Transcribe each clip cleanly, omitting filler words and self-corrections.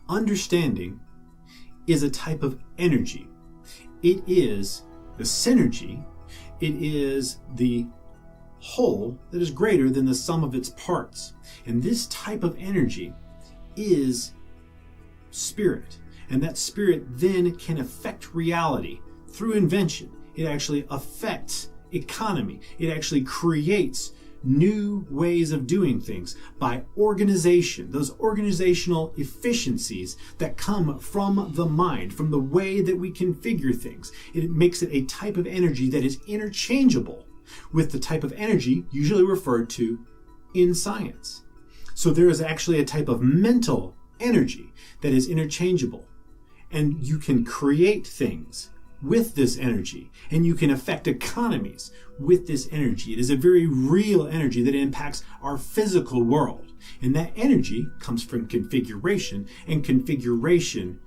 Understanding is a type of energy. It is the synergy. It is the whole that is greater than the sum of its parts. And this type of energy is spirit. And that spirit then can affect reality through invention. It actually affects economy. It actually creates new ways of doing things by organization, those organizational efficiencies that come from the mind, from the way that we configure things. It makes it a type of energy that is interchangeable with the type of energy usually referred to in science. So there is actually a type of mental energy that is interchangeable, and you can create things with this energy, and you can affect economies with this energy. It is a very real energy that impacts our physical world. And that energy comes from configuration, and configuration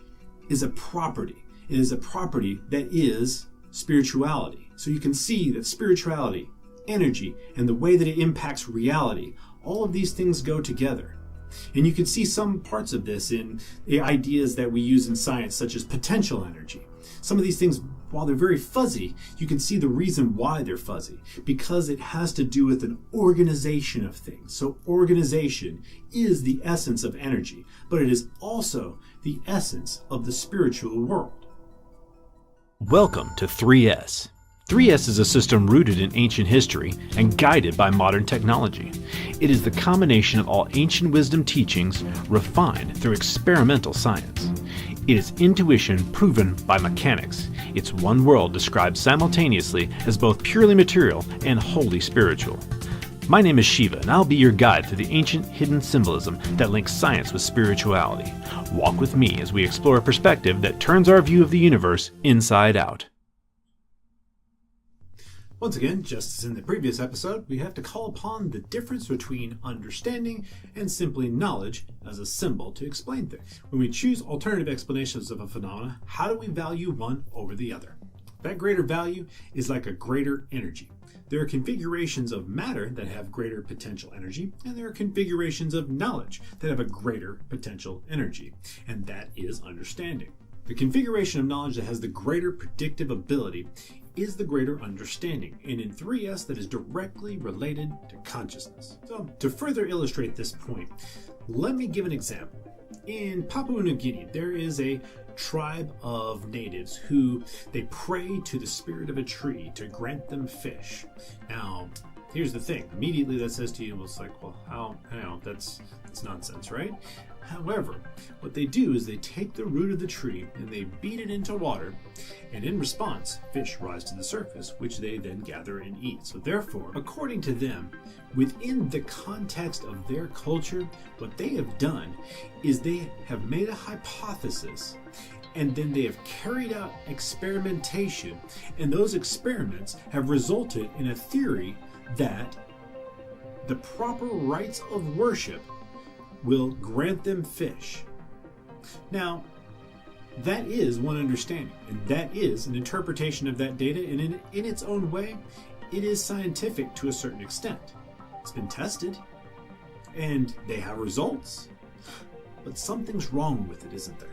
is a property. It is a property that is spirituality. So you can see that spirituality, energy, and the way that it impacts reality, all of these things go together. And you can see some parts of this in the ideas that we use in science, such as potential energy. Some of these things, while they're very fuzzy, you can see the reason why they're fuzzy, because it has to do with an organization of things. So organization is the essence of energy, but it is also the essence of the spiritual world. Welcome to 3S. 3S is a system rooted in ancient history and guided by modern technology. It is the combination of all ancient wisdom teachings refined through experimental science. It is intuition proven by mechanics. It's one world described simultaneously as both purely material and wholly spiritual. My name is Shiva, and I'll be your guide through the ancient hidden symbolism that links science with spirituality. Walk with me as we explore a perspective that turns our view of the universe inside out. Once again, just as in the previous episode, we have to call upon the difference between understanding and simply knowledge as a symbol to explain things. When we choose alternative explanations of a phenomena, how do we value one over the other? That greater value is like a greater energy. There are configurations of matter that have greater potential energy, and there are configurations of knowledge that have a greater potential energy, and that is understanding. The configuration of knowledge that has the greater predictive ability is the greater understanding, and in 3S that is directly related to consciousness. So to further illustrate this point, let me give an example. In Papua New Guinea, there is a tribe of natives who they pray to the spirit of a tree to grant them fish. Now, here's the thing. Immediately that says to you, it's like, well, how that's nonsense, right? However, what they do is they take the root of the tree and they beat it into water, and in response, fish rise to the surface, which they then gather and eat. So therefore, according to them, within the context of their culture, what they have done is they have made a hypothesis, and then they have carried out experimentation, and those experiments have resulted in a theory that the proper rites of worship will grant them fish. Now, that is one understanding, and that is an interpretation of that data, and in its own way, it is scientific to a certain extent. It's been tested, and they have results, but something's wrong with it, isn't there?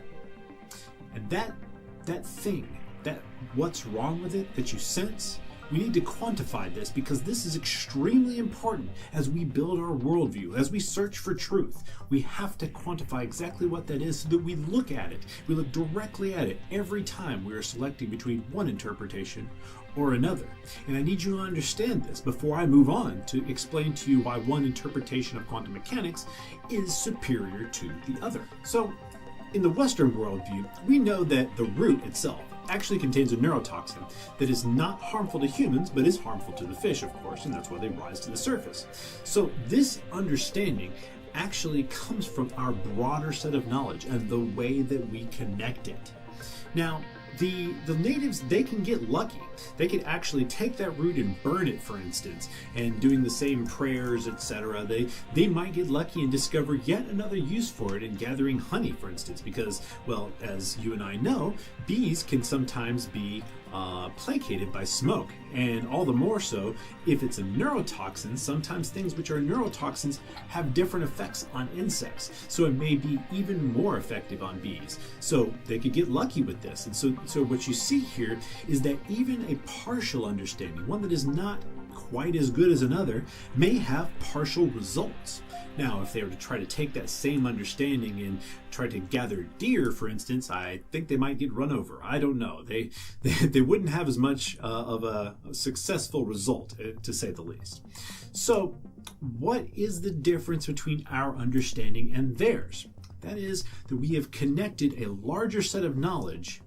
And that thing, that what's wrong with it that you sense, we need to quantify this, because this is extremely important as we build our worldview, as we search for truth. We have to quantify exactly what that is so that we look at it. We look directly at it every time we are selecting between one interpretation or another. And I need you to understand this before I move on to explain to you why one interpretation of quantum mechanics is superior to the other. So, in the Western worldview, we know that the root itself actually contains a neurotoxin that is not harmful to humans, but is harmful to the fish, of course, and that's why they rise to the surface. So this understanding actually comes from our broader set of knowledge and the way that we connect it. Now, the natives, they can get lucky. They could actually take that root and burn it, for instance, and doing the same prayers, etc. They might get lucky and discover yet another use for it in gathering honey, for instance, because, well, as you and I know, bees can sometimes be placated by smoke, And all the more so if it's a neurotoxin. Sometimes things which are neurotoxins have different effects on insects, so it may be even more effective on bees. So they could get lucky with this. And so what you see here is that even a partial understanding, one that is not quite as good as another, may have partial results. Now, if they were to try to take that same understanding and try to gather deer, for instance, I think they might get run over. I don't know. They wouldn't have as much of a successful result, to say the least. So, what is the difference between our understanding and theirs? That is that we have connected a larger set of knowledge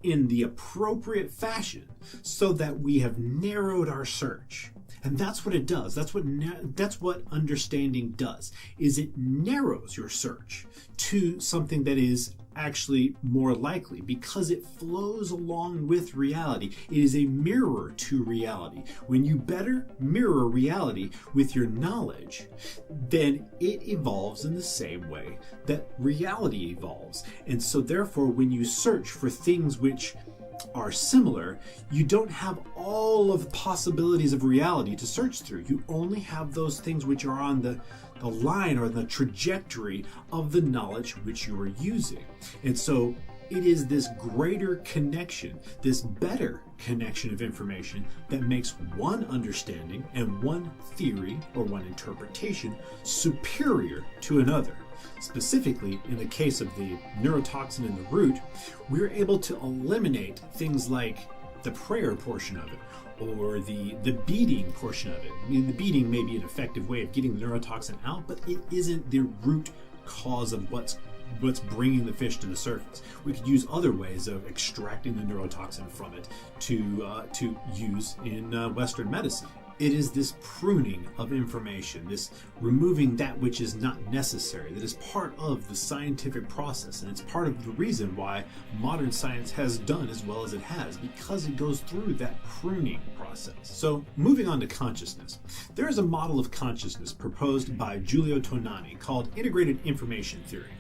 in the appropriate fashion so that we have narrowed our search. And that's what it does. That's what understanding does, is it narrows your search to something that is actually more likely because it flows along with reality. It is a mirror to reality. When you better mirror reality with your knowledge, then it evolves in the same way that reality evolves. And so therefore, when you search for things which are similar, you don't have all of the possibilities of reality to search through. You only have those things which are on the line or the trajectory of the knowledge which you are using. And so it is this greater connection, this better connection of information that makes one understanding and one theory or one interpretation superior to another. Specifically, in the case of the neurotoxin in the root, we're able to eliminate things like the prayer portion of it or the beating portion of it. I mean, the beating may be an effective way of getting the neurotoxin out, but it isn't the root cause of what's bringing the fish to the surface. We could use other ways of extracting the neurotoxin from it to use in Western medicine. It is this pruning of information, this removing that which is not necessary, that is part of the scientific process, and it's part of the reason why modern science has done as well as it has, because it goes through that pruning process. So, moving on to consciousness. There is a model of consciousness proposed by Giulio Tonani called integrated information theory.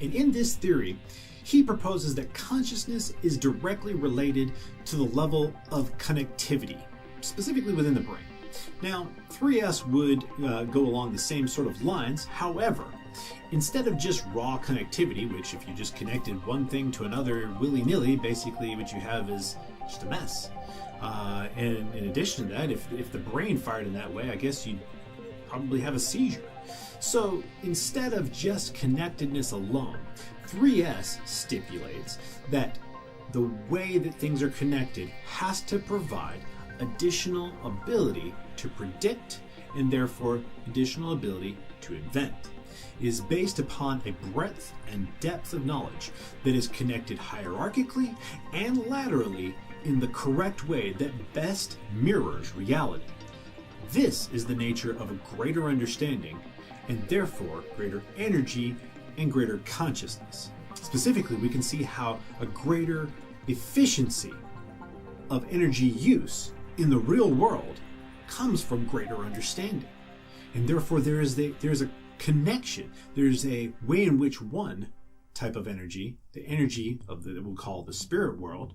And in this theory, he proposes that consciousness is directly related to the level of connectivity, specifically within the brain. Now, 3S would go along the same sort of lines. However, instead of just raw connectivity, which if you just connected one thing to another willy-nilly, basically what you have is just a mess. And in addition to that, if the brain fired in that way, I guess you'd probably have a seizure. So instead of just connectedness alone, 3S stipulates that the way that things are connected has to provide additional ability to predict and therefore additional ability to invent. It is based upon a breadth and depth of knowledge that is connected hierarchically and laterally in the correct way that best mirrors reality. This is the nature of a greater understanding and therefore greater energy and greater consciousness. Specifically, we can see how a greater efficiency of energy use in the real world comes from greater understanding. And therefore there's a connection. There's a way in which one type of energy, the energy of that we'll call the spirit world,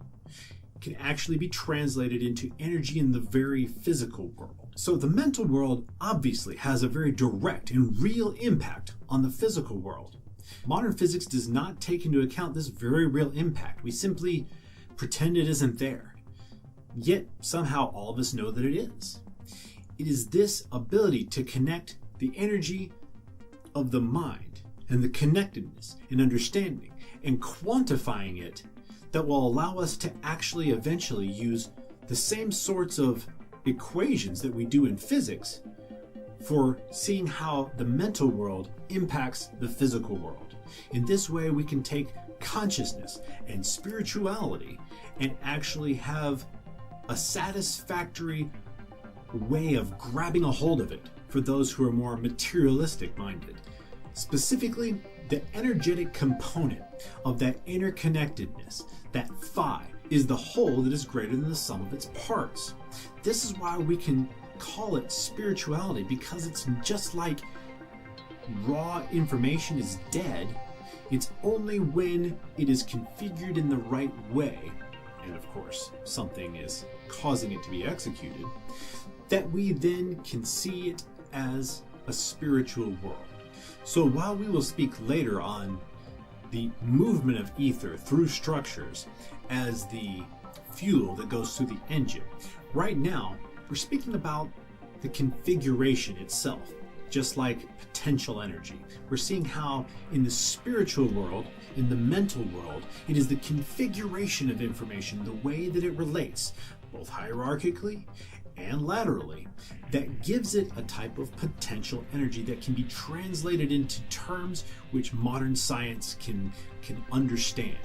can actually be translated into energy in the very physical world. So the mental world obviously has a very direct and real impact on the physical world. Modern physics does not take into account this very real impact. We simply pretend it isn't there. Yet somehow all of us know that it is. It is this ability to connect the energy of the mind and the connectedness and understanding and quantifying it that will allow us to actually eventually use the same sorts of equations that we do in physics for seeing how the mental world impacts the physical world. In this way, we can take consciousness and spirituality and actually have a satisfactory way of grabbing a hold of it for those who are more materialistic minded. Specifically, the energetic component of that interconnectedness, that phi, is the whole that is greater than the sum of its parts. This is why we can call it spirituality, because it's just like raw information is dead. It's only when it is configured in the right way and of course something is causing it to be executed, that we then can see it as a spiritual world. So while we will speak later on the movement of ether through structures as the fuel that goes through the engine, right now we're speaking about the configuration itself, just like potential energy. We're seeing how in the spiritual world, in the mental world, it is the configuration of information, the way that it relates, both hierarchically and laterally, that gives it a type of potential energy that can be translated into terms which modern science can understand.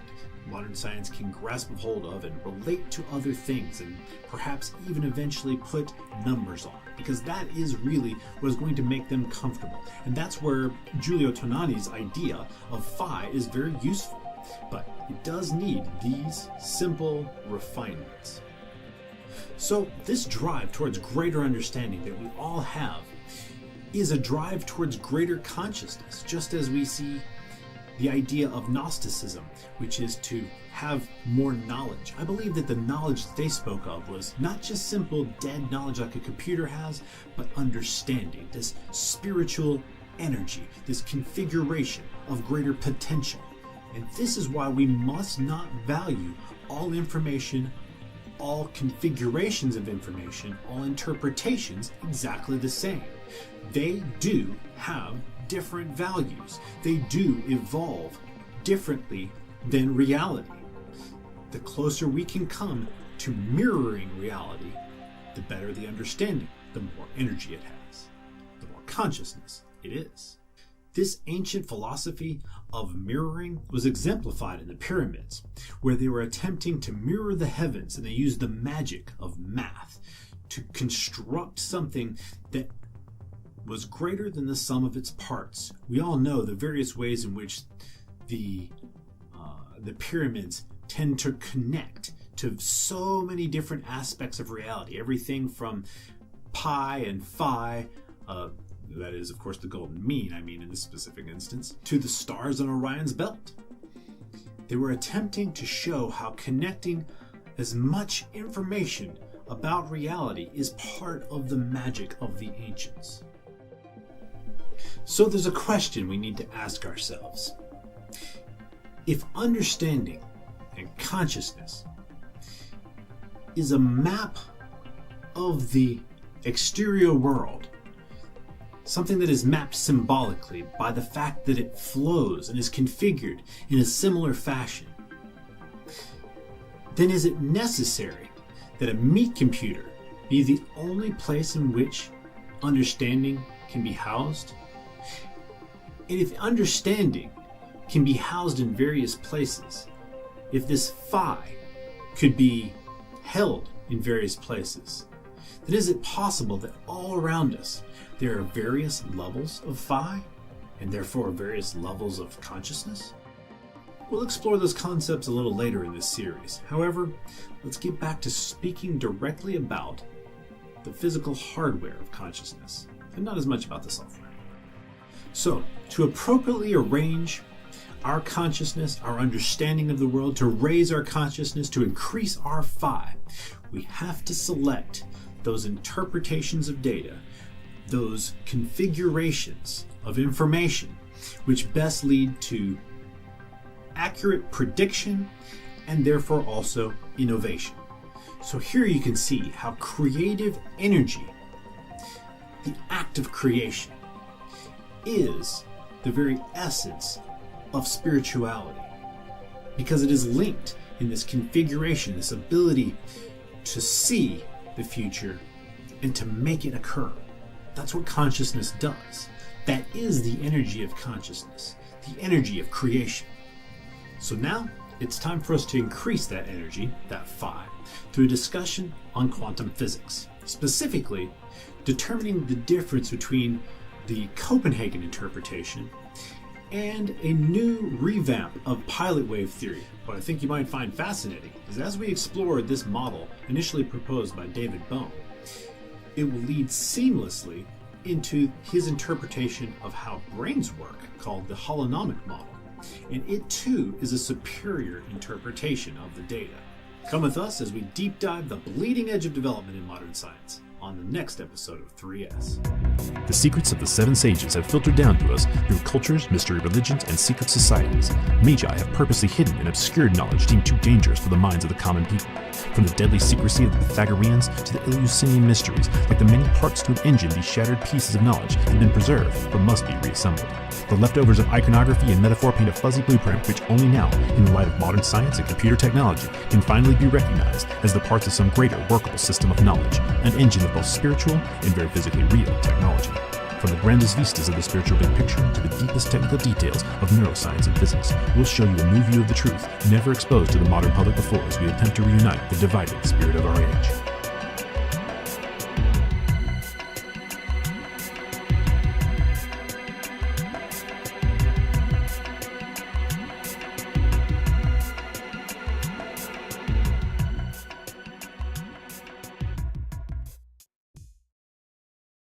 Modern science can grasp a hold of and relate to other things, and perhaps even eventually put numbers on, because that is really what is going to make them comfortable. And that's where Giulio Tonani's idea of phi is very useful, but it does need these simple refinements. So this drive towards greater understanding that we all have is a drive towards greater consciousness, just as we see the idea of Gnosticism, which is to have more knowledge. I believe that the knowledge that they spoke of was not just simple dead knowledge like a computer has, but understanding, this spiritual energy, this configuration of greater potential. And this is why we must not value all information, all configurations of information, all interpretations exactly the same. They do have different values. They do evolve differently than reality. The closer we can come to mirroring reality, the better the understanding, the more energy it has, the more consciousness it is. This ancient philosophy of mirroring was exemplified in the pyramids, where they were attempting to mirror the heavens, and they used the magic of math to construct something that was greater than the sum of its parts. We all know the various ways in which the pyramids tend to connect to so many different aspects of reality. Everything from pi and phi, that is, of course, the golden mean, in this specific instance, to the stars on Orion's belt. They were attempting to show how connecting as much information about reality is part of the magic of the ancients. So there's a question we need to ask ourselves. If understanding and consciousness is a map of the exterior world, something that is mapped symbolically by the fact that it flows and is configured in a similar fashion, then is it necessary that a meat computer be the only place in which understanding can be housed? And if understanding can be housed in various places, if this phi could be held in various places, then is it possible that all around us there are various levels of phi, and therefore various levels of consciousness? We'll explore those concepts a little later in this series. However, let's get back to speaking directly about the physical hardware of consciousness, and not as much about the software. So, to appropriately arrange our consciousness, our understanding of the world, to raise our consciousness, to increase our phi, we have to select those interpretations of data, those configurations of information, which best lead to accurate prediction and therefore also innovation. So here you can see how creative energy, the act of creation, is the very essence of spirituality, because it is linked in this configuration, this ability to see the future and to make it occur. That's what consciousness does. That is the energy of consciousness, the energy of creation. So now it's time for us to increase that energy, that phi, through a discussion on quantum physics, specifically determining the difference between the Copenhagen interpretation and a new revamp of pilot wave theory. What I think you might find fascinating is as we explore this model initially proposed by David Bohm, it will lead seamlessly into his interpretation of how brains work, called the holonomic model. And it too is a superior interpretation of the data. Come with us as we deep dive the bleeding edge of development in modern science on the next episode of 3S. The secrets of the 7 sages have filtered down to us through cultures, mystery religions, and secret societies. Magi have purposely hidden and obscured knowledge deemed too dangerous for the minds of the common people. From the deadly secrecy of the Pythagoreans to the Eleusinian mysteries, like the many parts to an engine, these shattered pieces of knowledge have been preserved but must be reassembled. The leftovers of iconography and metaphor paint a fuzzy blueprint which only now, in the light of modern science and computer technology, can finally be recognized as the parts of some greater workable system of knowledge, an engine of both spiritual and very physically real technology. From the grandest vistas of the spiritual big picture to the deepest technical details of neuroscience and physics, we'll show you a new view of the truth never exposed to the modern public before as we attempt to reunite the divided spirit of our age.